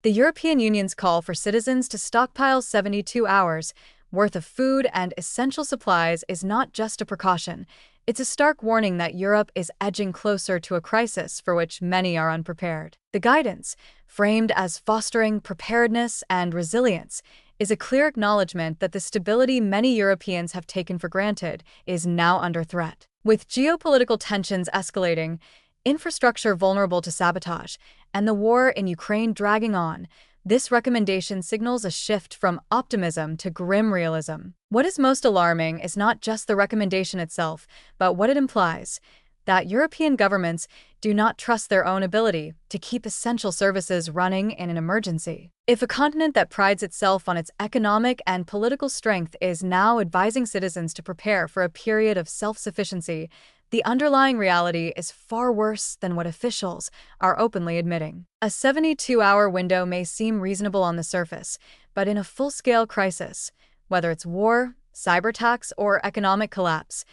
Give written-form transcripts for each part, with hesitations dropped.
The European Union's call for citizens to stockpile 72 hours worth of food and essential supplies is not just a precaution. It's a stark warning that Europe is edging closer to a crisis for which many are unprepared. The guidance, framed as fostering preparedness and resilience, is a clear acknowledgement that the stability many Europeans have taken for granted is now under threat. With geopolitical tensions escalating, infrastructure vulnerable to sabotage, and the war in Ukraine dragging on, this recommendation signals a shift from optimism to grim realism. What is most alarming is not just the recommendation itself, but what it implies: that European governments do not trust their own ability to keep essential services running in an emergency. If a continent that prides itself on its economic and political strength is now advising citizens to prepare for a period of self-sufficiency, the underlying reality is far worse than what officials are openly admitting. A 72-hour window may seem reasonable on the surface, but in a full-scale crisis, whether it's war, cyber attacks, or economic collapse,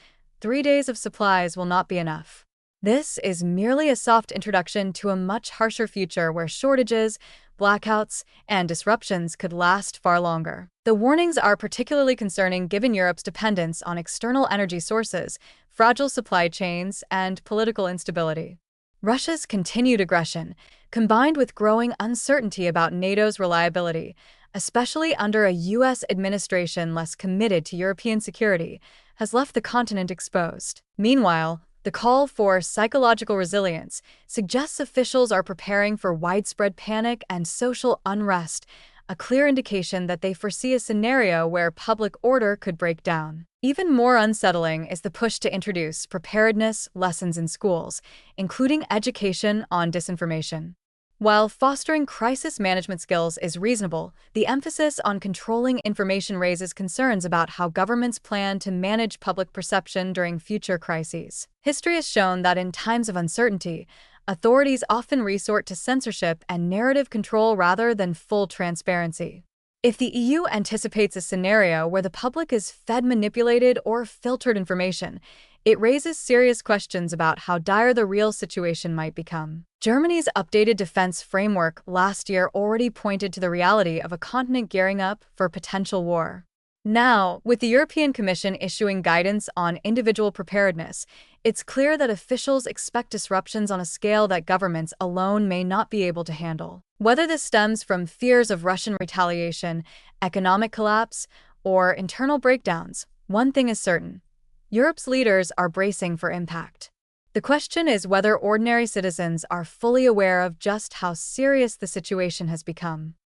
3 days of supplies will not be enough. This is merely a soft introduction to a much harsher future where shortages, blackouts, and disruptions could last far longer. The warnings are particularly concerning given Europe's dependence on external energy sources, fragile supply chains, and political instability. Russia's continued aggression, combined with growing uncertainty about NATO's reliability, especially under a U.S. administration less committed to European security, has left the continent exposed. Meanwhile, the call for psychological resilience suggests officials are preparing for widespread panic and social unrest, a clear indication that they foresee a scenario where public order could break down. Even more unsettling is the push to introduce preparedness lessons in schools, including education on disinformation. While fostering crisis management skills is reasonable, the emphasis on controlling information raises concerns about how governments plan to manage public perception during future crises. History has shown that in times of uncertainty, authorities often resort to censorship and narrative control rather than full transparency. If the EU anticipates a scenario where the public is fed manipulated or filtered information, it raises serious questions about how dire the real situation might become. Germany's updated defense framework last year already pointed to the reality of a continent gearing up for potential war. Now, with the European Commission issuing guidance on individual preparedness, it's clear that officials expect disruptions on a scale that governments alone may not be able to handle. Whether this stems from fears of Russian retaliation, economic collapse, or internal breakdowns, one thing is certain: Europe's leaders are bracing for impact. The question is whether ordinary citizens are fully aware of just how serious the situation has become.